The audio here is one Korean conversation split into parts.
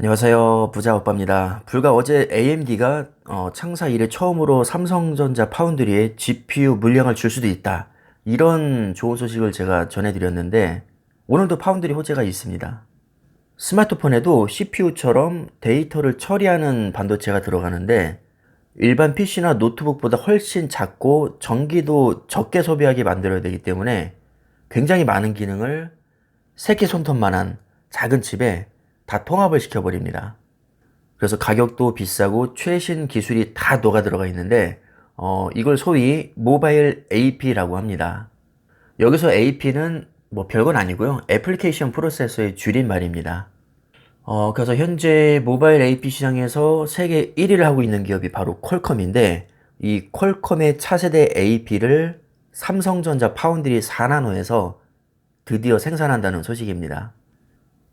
안녕하세요. 부자 오빠입니다. 불과 어제 AMD가 창사 이래 처음으로 삼성전자 파운드리에 GPU 물량을 줄 수도 있다. 이런 좋은 소식을 제가 전해드렸는데 오늘도 파운드리 호재가 있습니다. 스마트폰에도 CPU처럼 데이터를 처리하는 반도체가 들어가는데 일반 PC나 노트북보다 훨씬 작고 전기도 적게 소비하게 만들어야 되기 때문에 굉장히 많은 기능을 새끼손톱만한 작은 칩에 다 통합을 시켜버립니다. 그래서 가격도 비싸고 최신 기술이 다 녹아 들어가 있는데 이걸 소위 모바일 AP라고 합니다. 여기서 AP는 뭐 별건 아니고요. 애플리케이션 프로세서의 줄임말입니다. 그래서 현재 모바일 AP 시장에서 세계 1위를 하고 있는 기업이 바로 퀄컴인데 이 퀄컴의 차세대 AP를 삼성전자 파운드리 4나노에서 드디어 생산한다는 소식입니다.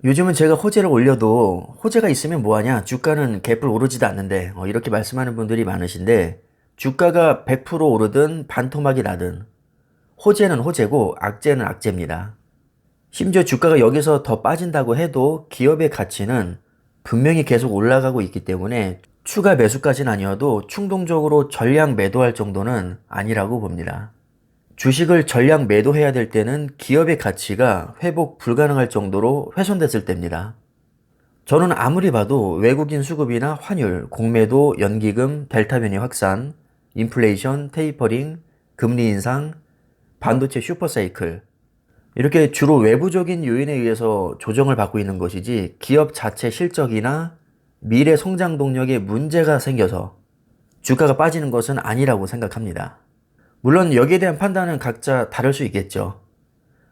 요즘은 제가 호재를 올려도 호재가 있으면 뭐하냐? 주가는 개뿔 오르지도 않는데 이렇게 말씀하는 분들이 많으신데 주가가 100% 오르든 반토막이 나든 호재는 호재고 악재는 악재입니다. 심지어 주가가 여기서 더 빠진다고 해도 기업의 가치는 분명히 계속 올라가고 있기 때문에 추가 매수까지는 아니어도 충동적으로 전량 매도할 정도는 아니라고 봅니다. 주식을 전량 매도해야 될 때는 기업의 가치가 회복 불가능할 정도로 훼손됐을 때입니다. 저는 아무리 봐도 외국인 수급이나 환율, 공매도, 연기금, 델타 변이 확산, 인플레이션, 테이퍼링, 금리 인상, 반도체 슈퍼사이클 이렇게 주로 외부적인 요인에 의해서 조정을 받고 있는 것이지 기업 자체 실적이나 미래 성장 동력에 문제가 생겨서 주가가 빠지는 것은 아니라고 생각합니다. 물론 여기에 대한 판단은 각자 다를 수 있겠죠.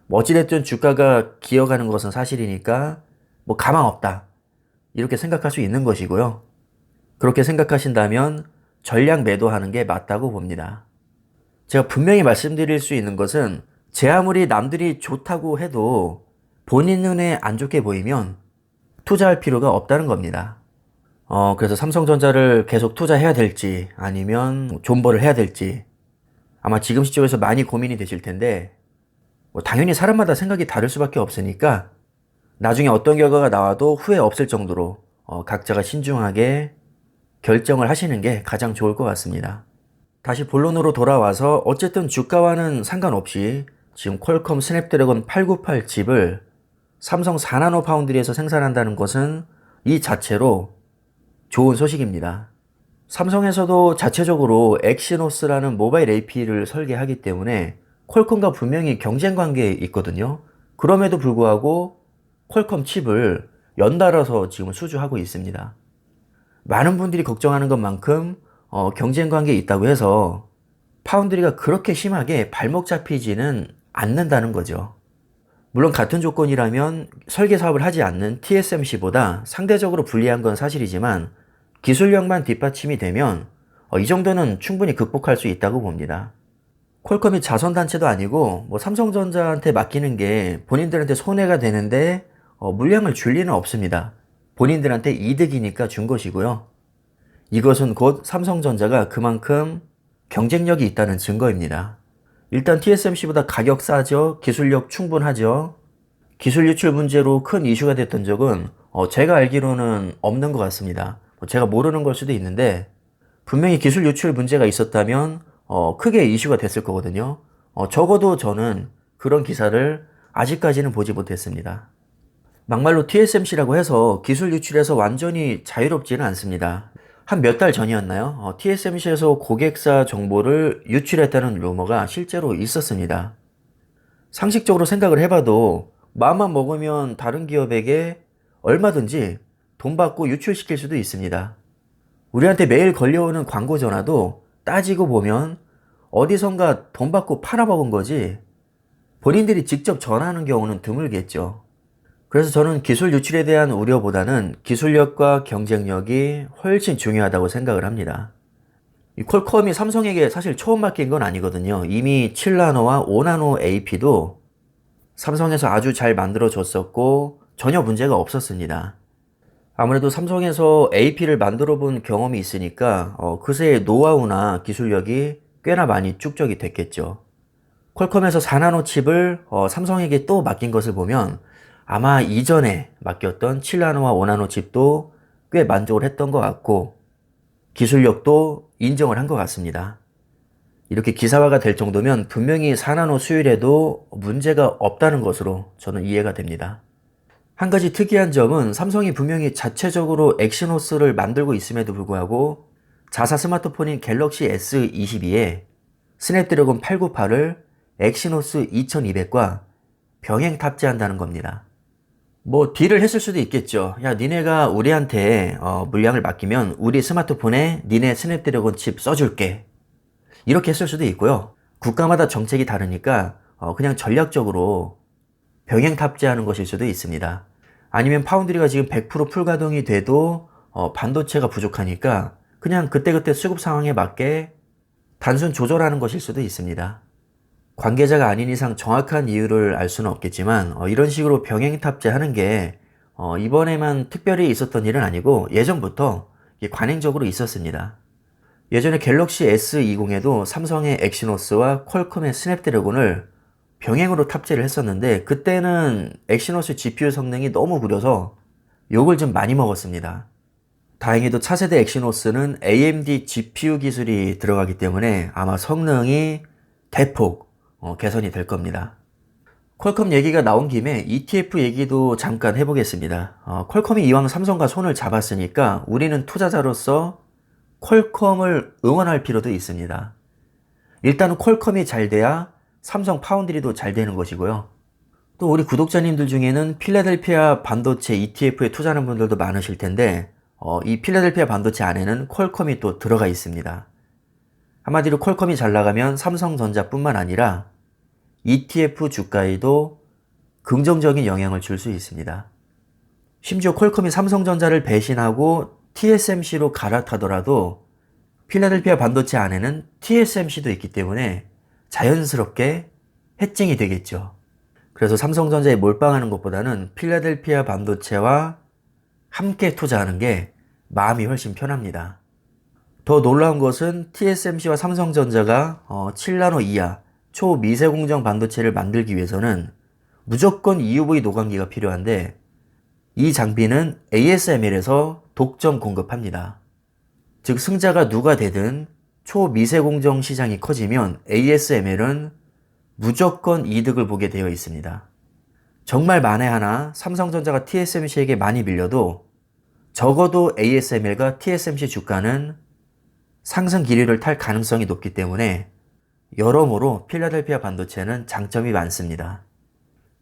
뭐 어찌됐든 주가가 기어가는 것은 사실이니까 뭐 가망 없다. 이렇게 생각할 수 있는 것이고요. 그렇게 생각하신다면 전량 매도하는 게 맞다고 봅니다. 제가 분명히 말씀드릴 수 있는 것은 제 아무리 남들이 좋다고 해도 본인 눈에 안 좋게 보이면 투자할 필요가 없다는 겁니다. 그래서 삼성전자를 계속 투자해야 될지 아니면 존버를 해야 될지 아마 지금 시점에서 많이 고민이 되실 텐데 뭐 당연히 사람마다 생각이 다를 수밖에 없으니까 나중에 어떤 결과가 나와도 후회 없을 정도로 각자가 신중하게 결정을 하시는 게 가장 좋을 것 같습니다. 다시 본론으로 돌아와서 어쨌든 주가와는 상관없이 지금 퀄컴 스냅드래곤 898 칩을 삼성 4나노 파운드리에서 생산한다는 것은 이 자체로 좋은 소식입니다. 삼성에서도 자체적으로 엑시노스라는 모바일 AP를 설계하기 때문에 퀄컴과 분명히 경쟁 관계에 있거든요. 그럼에도 불구하고 퀄컴 칩을 연달아서 지금 수주하고 있습니다. 많은 분들이 걱정하는 것만큼 경쟁 관계에 있다고 해서 파운드리가 그렇게 심하게 발목 잡히지는 않는다는 거죠. 물론 같은 조건이라면 설계 사업을 하지 않는 TSMC보다 상대적으로 불리한 건 사실이지만 기술력만 뒷받침이 되면 이 정도는 충분히 극복할 수 있다고 봅니다. 퀄컴이 자선단체도 아니고 뭐 삼성전자한테 맡기는 게 본인들한테 손해가 되는데 물량을 줄 리는 없습니다. 본인들한테 이득이니까 준 것이고요. 이것은 곧 삼성전자가 그만큼 경쟁력이 있다는 증거입니다. 일단 TSMC보다 가격 싸죠. 기술력 충분하죠. 기술 유출 문제로 큰 이슈가 됐던 적은 제가 알기로는 없는 것 같습니다. 제가 모르는 걸 수도 있는데 분명히 기술 유출 문제가 있었다면 크게 이슈가 됐을 거거든요. 적어도 저는 그런 기사를 아직까지는 보지 못했습니다. 막말로 TSMC라고 해서 기술 유출에서 완전히 자유롭지는 않습니다. 한 몇 달 전이었나요? TSMC에서 고객사 정보를 유출했다는 루머가 실제로 있었습니다. 상식적으로 생각을 해봐도 마음만 먹으면 다른 기업에게 얼마든지 돈 받고 유출시킬 수도 있습니다. 우리한테 매일 걸려오는 광고 전화도 따지고 보면 어디선가 돈 받고 팔아먹은 거지 본인들이 직접 전화하는 경우는 드물겠죠. 그래서 저는 기술 유출에 대한 우려보다는 기술력과 경쟁력이 훨씬 중요하다고 생각을 합니다. 이 퀄컴이 삼성에게 사실 처음 맡긴 건 아니거든요. 이미 7나노와 5나노 AP도 삼성에서 아주 잘 만들어줬었고 전혀 문제가 없었습니다. 아무래도 삼성에서 AP를 만들어 본 경험이 있으니까 그새의 노하우나 기술력이 꽤나 많이 축적이 됐겠죠. 퀄컴에서 4나노 칩을 삼성에게 또 맡긴 것을 보면 아마 이전에 맡겼던 7나노와 5나노 칩도 꽤 만족을 했던 것 같고 기술력도 인정을 한 것 같습니다. 이렇게 기사화가 될 정도면 분명히 4나노 수율에도 문제가 없다는 것으로 저는 이해가 됩니다. 한 가지 특이한 점은 삼성이 분명히 자체적으로 엑시노스를 만들고 있음에도 불구하고 자사 스마트폰인 갤럭시 S22에 스냅드래곤 898을 엑시노스 2200과 병행 탑재한다는 겁니다. 뭐 딜을 했을 수도 있겠죠. 야, 니네가 우리한테 물량을 맡기면 우리 스마트폰에 니네 스냅드래곤 칩 써줄게. 이렇게 했을 수도 있고요. 국가마다 정책이 다르니까 그냥 전략적으로 병행 탑재하는 것일 수도 있습니다. 아니면 파운드리가 지금 100% 풀가동이 돼도 반도체가 부족하니까 그냥 그때그때 수급 상황에 맞게 단순 조절하는 것일 수도 있습니다. 관계자가 아닌 이상 정확한 이유를 알 수는 없겠지만 이런 식으로 병행 탑재하는 게 이번에만 특별히 있었던 일은 아니고 예전부터 관행적으로 있었습니다. 예전에 갤럭시 S20에도 삼성의 엑시노스와 퀄컴의 스냅드래곤을 병행으로 탑재를 했었는데 그때는 엑시노스 GPU 성능이 너무 구려서 욕을 좀 많이 먹었습니다. 다행히도 차세대 엑시노스는 AMD GPU 기술이 들어가기 때문에 아마 성능이 대폭 개선이 될 겁니다. 퀄컴 얘기가 나온 김에 ETF 얘기도 잠깐 해보겠습니다. 퀄컴이 이왕 삼성과 손을 잡았으니까 우리는 투자자로서 퀄컴을 응원할 필요도 있습니다. 일단은 퀄컴이 잘 돼야 삼성 파운드리도 잘 되는 것이고요. 또 우리 구독자님들 중에는 필라델피아 반도체 ETF에 투자하는 분들도 많으실 텐데 이 필라델피아 반도체 안에는 퀄컴이 또 들어가 있습니다. 한마디로 퀄컴이 잘 나가면 삼성전자뿐만 아니라 ETF 주가에도 긍정적인 영향을 줄 수 있습니다. 심지어 퀄컴이 삼성전자를 배신하고 TSMC로 갈아타더라도 필라델피아 반도체 안에는 TSMC도 있기 때문에 자연스럽게 해칭이 되겠죠. 그래서 삼성전자에 몰빵하는 것보다는 필라델피아 반도체와 함께 투자하는 게 마음이 훨씬 편합니다. 더 놀라운 것은 TSMC와 삼성전자가 7나노 이하 초미세공정 반도체를 만들기 위해서는 무조건 EUV 노광기가 필요한데 이 장비는 ASML에서 독점 공급합니다. 즉 승자가 누가 되든 초미세공정 시장이 커지면 ASML은 무조건 이득을 보게 되어 있습니다. 정말 만에 하나 삼성전자가 TSMC에게 많이 밀려도 적어도 ASML과 TSMC 주가는 상승 기류를 탈 가능성이 높기 때문에 여러모로 필라델피아 반도체는 장점이 많습니다.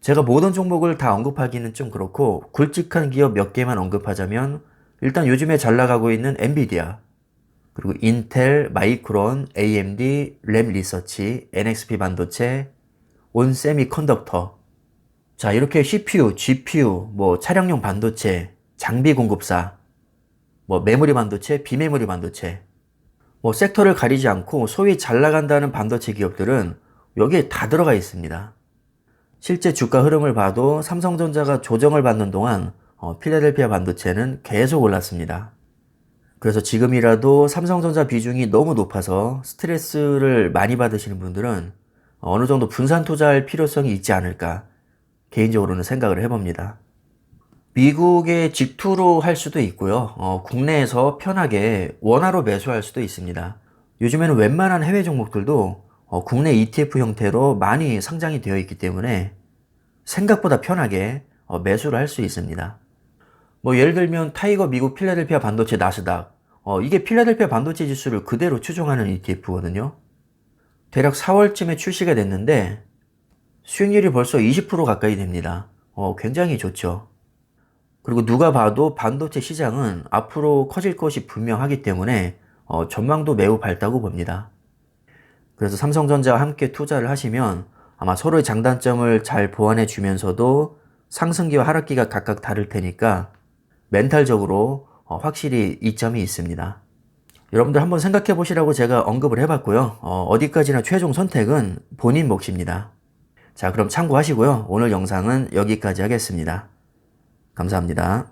제가 모든 종목을 다 언급하기는 좀 그렇고 굵직한 기업 몇 개만 언급하자면 일단 요즘에 잘 나가고 있는 엔비디아, 그리고 인텔, 마이크론, AMD, 램 리서치, NXP 반도체, 온 세미컨덕터. 자, 이렇게 CPU, GPU, 차량용 반도체, 장비 공급사, 메모리 반도체, 비메모리 반도체, 섹터를 가리지 않고 소위 잘 나간다는 반도체 기업들은 여기에 다 들어가 있습니다. 실제 주가 흐름을 봐도 삼성전자가 조정을 받는 동안 필라델피아 반도체는 계속 올랐습니다. 그래서 지금이라도 삼성전자 비중이 너무 높아서 스트레스를 많이 받으시는 분들은 어느 정도 분산 투자할 필요성이 있지 않을까 개인적으로는 생각을 해봅니다. 미국의 직투로 할 수도 있고요. 국내에서 편하게 원화로 매수할 수도 있습니다. 요즘에는 웬만한 해외 종목들도 국내 ETF 형태로 많이 상장이 되어 있기 때문에 생각보다 편하게 매수를 할 수 있습니다. 예를 들면 타이거 미국 필라델피아 반도체 나스닥, 이게 필라델피아 반도체 지수를 그대로 추종하는 ETF거든요. 대략 4월쯤에 출시가 됐는데 수익률이 벌써 20% 가까이 됩니다. 굉장히 좋죠. 그리고 누가 봐도 반도체 시장은 앞으로 커질 것이 분명하기 때문에 전망도 매우 밝다고 봅니다. 그래서 삼성전자와 함께 투자를 하시면 아마 서로의 장단점을 잘 보완해 주면서도 상승기와 하락기가 각각 다를 테니까 멘탈적으로 확실히 이점이 있습니다. 여러분들 한번 생각해 보시라고 제가 언급을 해봤고요. 어디까지나 최종 선택은 본인 몫입니다. 자, 그럼 참고하시고요. 오늘 영상은 여기까지 하겠습니다. 감사합니다.